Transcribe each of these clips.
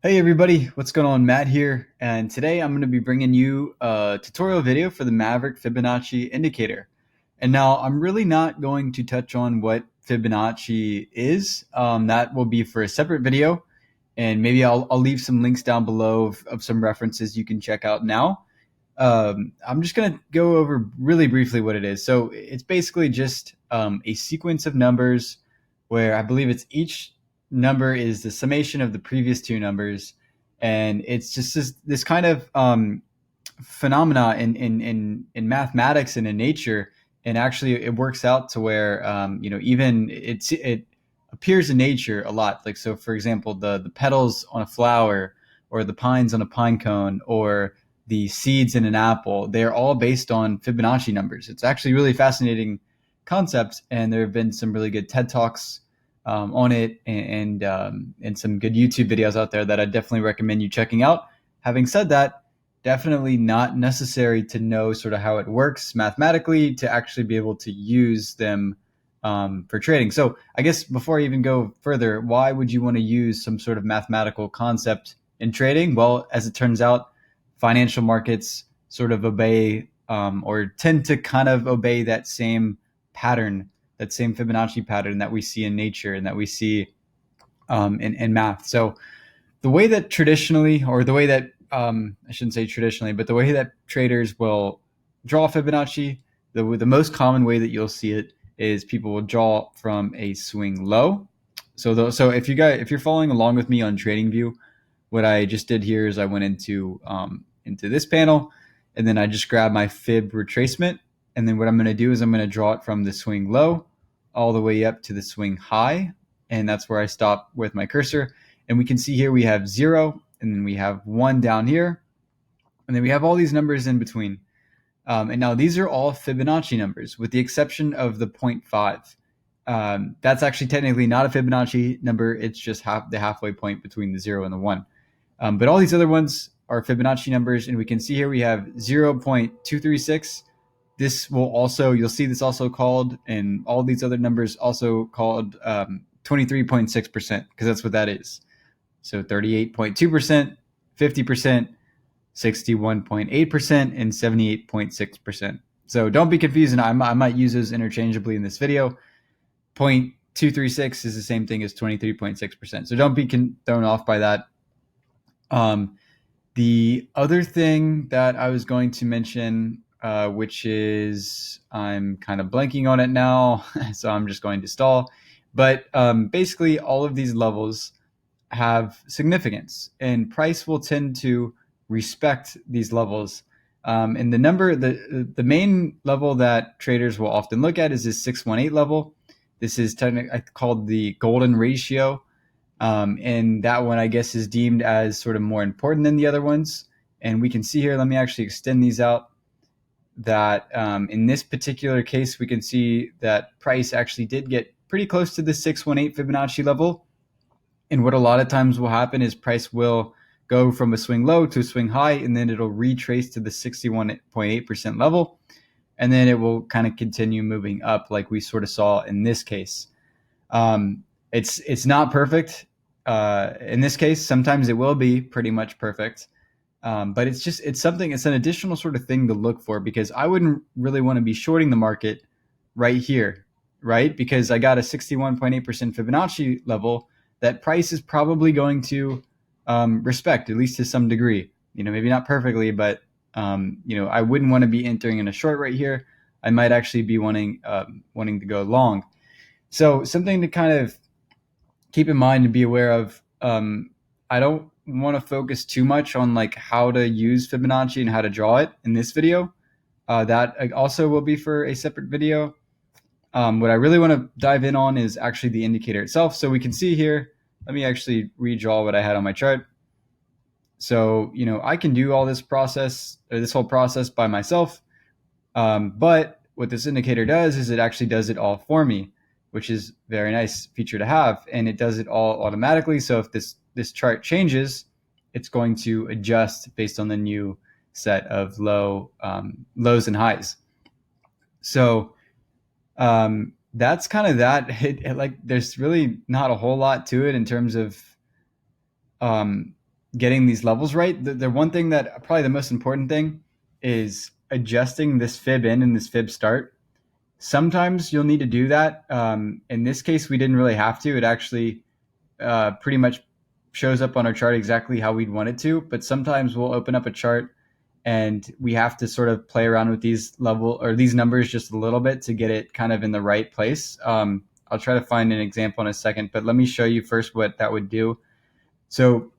Hey everybody, what's going on? Matt here, and today I'm going to be bringing you a tutorial video for the Maverick Fibonacci Indicator. And now I'm really not going to touch on what Fibonacci is. That will be for a separate video, and maybe I'll leave some links down below of some references you can check out now. I'm just going to go over really briefly what it is. So it's basically just a sequence of numbers where I believe it's each number is the summation of the previous two numbers, and it's just this kind of phenomena in mathematics and in nature. And actually, it works out to where even it appears in nature a lot. Like, so, for example, the petals on a flower, or the pines on a pine cone, or the seeds in an apple, they're all based on Fibonacci numbers. It's actually a really fascinating concept, and there have been some really good TED Talks on it, and some good YouTube videos out there that I definitely recommend you checking out. Having said that, definitely not necessary to know sort of how it works mathematically to actually be able to use them for trading. So I guess before I even go further, why would you want to use some sort of mathematical concept in trading? Well, as it turns out, financial markets sort of obey or tend to kind of obey that same pattern, that same Fibonacci pattern that we see in nature and that we see in math. So the way that traditionally, or the way that I shouldn't say traditionally, but the way that traders will draw Fibonacci, the most common way that you'll see it is people will draw from a swing low. So if you're following along with me on TradingView, what I just did here is I went into this panel, and then I just grabbed my fib retracement, and then what I'm going to do is I'm going to draw it from the swing low all the way up to the swing high, and that's where I stop with my cursor. And we can see here we have 0, and then we have 1 down here, and then we have all these numbers in between. And now these are all Fibonacci numbers, with the exception of the 0.5. That's actually technically not a Fibonacci number. It's just the halfway point between the 0 and the 1. But all these other ones are Fibonacci numbers, and we can see here we have 0.236. This will also, you'll see this also called, and all these other numbers also called 23.6%, because that's what that is. So 38.2%, 50%, 61.8%, and 78.6%. So don't be confused, and I might use those interchangeably in this video. 0.236 is the same thing as 23.6%. So don't be thrown off by that. The other thing that I was going to mention, which is, I'm kind of blanking on it now, so I'm just going to stall. But basically, all of these levels have significance, and price will tend to respect these levels. And the main level that traders will often look at is this 618 level. This is technically called the golden ratio. And that one, I guess, is deemed as sort of more important than the other ones. And we can see here, let me actually extend these out, that in this particular case, we can see that price actually did get pretty close to the 618 Fibonacci level. And what a lot of times will happen is price will go from a swing low to a swing high, and then it'll retrace to the 61.8% level. And then it will kind of continue moving up like we sort of saw in this case. It's not perfect. In this case, sometimes it will be pretty much perfect. But it's an additional sort of thing to look for, because I wouldn't really want to be shorting the market right here, right? Because I got a 61.8% Fibonacci level that price is probably going to respect, at least to some degree. Maybe not perfectly, but I wouldn't want to be entering in a short right here. I might actually be wanting to go long. So something to kind of keep in mind and be aware of. I don't want to focus too much on like how to use Fibonacci and how to draw it in this video. That also will be for a separate video. What I really want to dive in on is actually the indicator itself. So we can see here, let me actually redraw what I had on my chart. So, I can do all this whole process by myself. But what this indicator does is it actually does it all for me, which is a very nice feature to have. And it does it all automatically. So if this chart changes, it's going to adjust based on the new set of lows and highs. So that's kind of that. There's really not a whole lot to it in terms of getting these levels right. The one thing that probably the most important thing is adjusting this fib end and this fib start. Sometimes you'll need to do that. In this case, we didn't really have to. It actually pretty much shows up on our chart exactly how we'd want it to. But sometimes we'll open up a chart and we have to sort of play around with these level or these numbers just a little bit to get it kind of in the right place. I'll try to find an example in a second, but let me show you first what that would do. So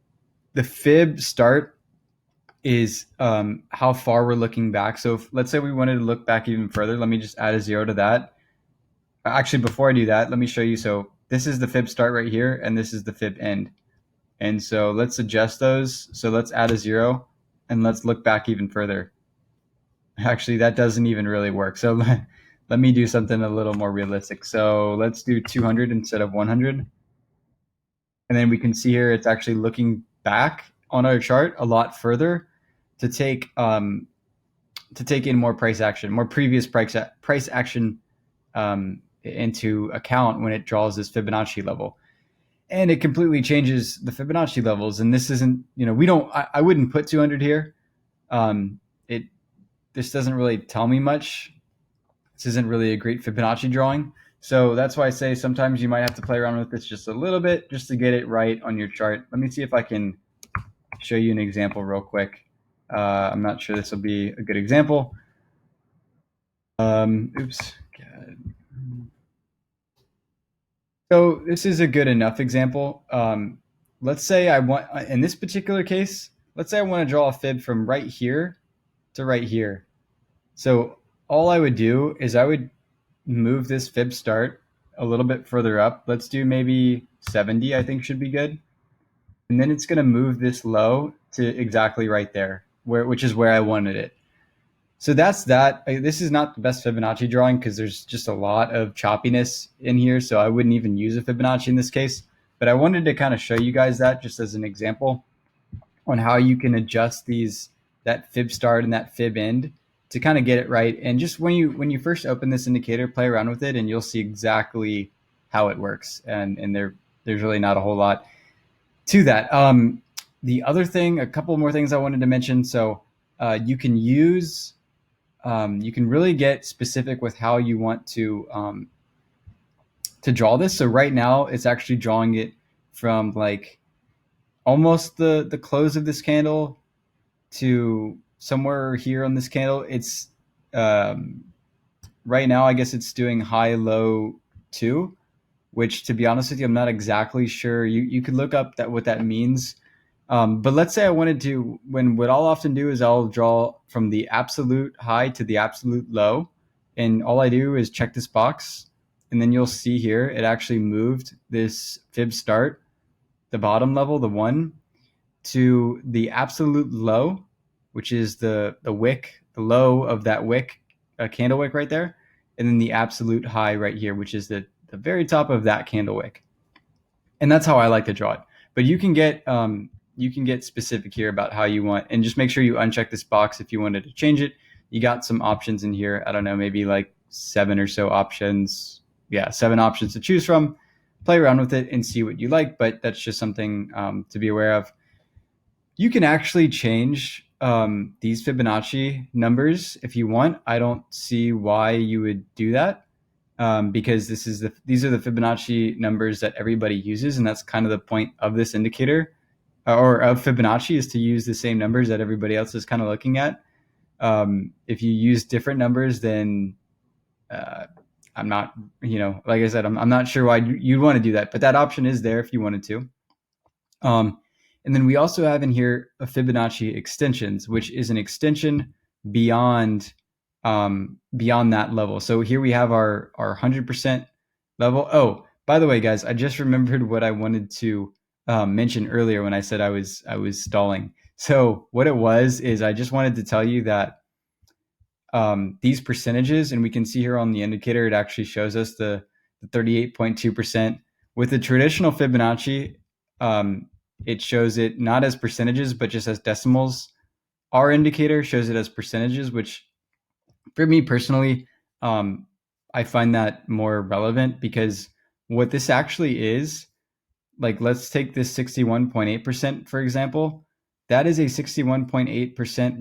the fib start is how far we're looking back. So let's say we wanted to look back even further. Let me just add a 0 to that. Actually, before I do that, let me show you. So this is the fib start right here, and this is the fib end. And so let's adjust those. So let's add a 0, and let's look back even further. Actually, that doesn't even really work. So let me do something a little more realistic. So let's do 200 instead of 100. And then we can see here it's actually looking back on our chart a lot further to take in more price action, more previous price action into account when it draws this Fibonacci level. And it completely changes the Fibonacci levels. And this isn't, I wouldn't put 200 here. This doesn't really tell me much. This isn't really a great Fibonacci drawing. So that's why I say sometimes you might have to play around with this just a little bit just to get it right on your chart. Let me see if I can show you an example real quick. I'm not sure this will be a good example. Oops. So this is a good enough example. Let's say I want, in this particular case, let's say I want to draw a fib from right here to right here. So all I would do is I would move this fib start a little bit further up. Let's do maybe 70, I think should be good. And then it's going to move this low to exactly right there, which is where I wanted it. So that's that. This is not the best Fibonacci drawing because there's just a lot of choppiness in here. So I wouldn't even use a Fibonacci in this case. But I wanted to kind of show you guys that just as an example on how you can adjust that fib start and that fib end to kind of get it right. And just when you first open this indicator, play around with it and you'll see exactly how it works. And there's really not a whole lot to that. The other thing, a couple more things I wanted to mention. So you can really get specific with how you want to draw this. So right now it's actually drawing it from like almost the close of this candle to somewhere here on this candle. It's right now, I guess it's doing high, low 2, which to be honest with you, I'm not exactly sure. You could look up what that means. But let's say I wanted to, what I'll often do is I'll draw from the absolute high to the absolute low. And all I do is check this box. And then you'll see here, it actually moved this fib start, the bottom level, the 1, to the absolute low, which is the wick, the low of that wick, candle wick right there. And then the absolute high right here, which is the very top of that candle wick. And that's how I like to draw it. But you can get specific here about how you want, and just make sure you uncheck this box if you wanted to change it. You got some options in here. I don't know, maybe like 7 or so options. Yeah, 7 options to choose from. Play around with it and see what you like, but that's just something to be aware of. You can actually change these Fibonacci numbers if you want. I don't see why you would do that. Because these are the Fibonacci numbers that everybody uses, and that's kind of the point of this indicator, or of Fibonacci, is to use the same numbers that everybody else is kind of looking at. If you use different numbers, then I'm not, like I said, I'm not sure why you'd want to do that, but that option is there if you wanted to. And then we also have in here a Fibonacci Extensions, which is an extension beyond that level. So here we have our 100% level. Oh, by the way, guys, I just remembered what I wanted to mention earlier when I said I was stalling. So what it was is I just wanted to tell you that these percentages, and we can see here on the indicator, it actually shows us the 38.2%. With the traditional Fibonacci, it shows it not as percentages, but just as decimals. Our indicator shows it as percentages, which for me personally, I find that more relevant, because what this actually is like let's take this 61.8%, for example. That is a 61.8%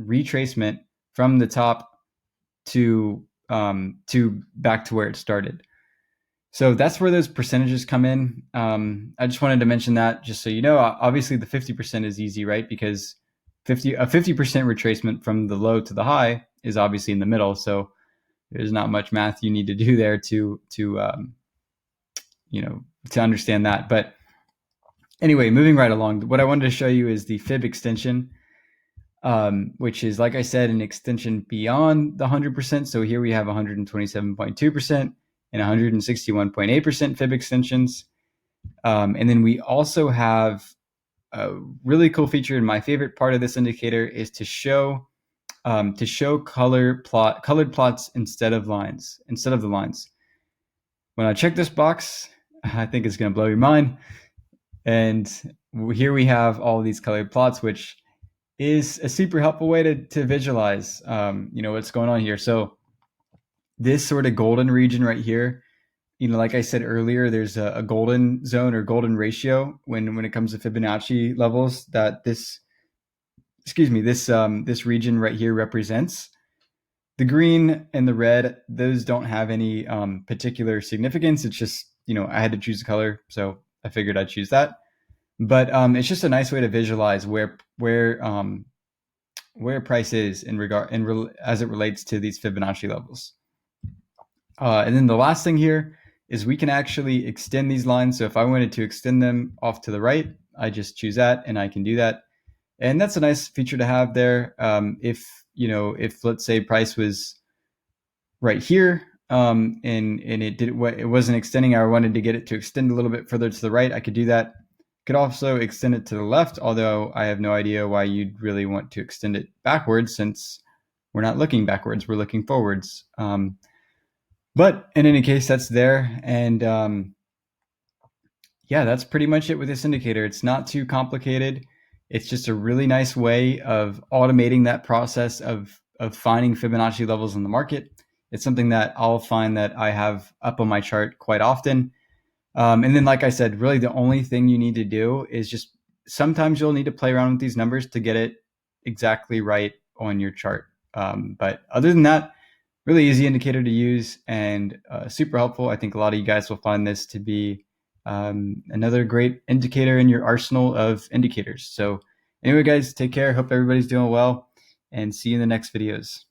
retracement from the top to back to where it started. So that's where those percentages come in. I just wanted to mention that just so you know. Obviously, the 50% is easy, right? Because a 50% retracement from the low to the high is obviously in the middle. So there's not much math you need to do there to understand that. But anyway, moving right along, what I wanted to show you is the Fib extension, which is, like I said, an extension beyond the 100%. So here we have 127.2% and 161.8% Fib extensions. And then we also have a really cool feature, and my favorite part of this indicator is to show colored plots instead of the lines. When I check this box, I think it's going to blow your mind. And here we have all these colored plots, which is a super helpful way to visualize, what's going on here. So this sort of golden region right here, like I said earlier, there's a golden zone or golden ratio when it comes to Fibonacci levels that this region right here represents. The green and the red, those don't have any particular significance. It's just, I had to choose a color, so I figured I'd choose that. But it's just a nice way to visualize where price is as it relates to these Fibonacci levels. And then the last thing here is we can actually extend these lines. So if I wanted to extend them off to the right, I just choose that and I can do that. And that's a nice feature to have there. If let's say price was right here and it wasn't extending, I wanted to get it to extend a little bit further to the right, I could do that. Could also extend it to the left, although I have no idea why you'd really want to extend it backwards, since we're not looking backwards, we're looking forwards. But in any case, that's there. And yeah, that's pretty much it with this indicator. It's not too complicated. It's just a really nice way of automating that process of finding Fibonacci levels in the market. It's something that I'll find that I have up on my chart quite often. And then, like I said, really the only thing you need to do is just sometimes you'll need to play around with these numbers to get it exactly right on your chart. But other than that, really easy indicator to use and super helpful. I think a lot of you guys will find this to be another great indicator in your arsenal of indicators. So anyway, guys, take care. Hope everybody's doing well, and see you in the next videos.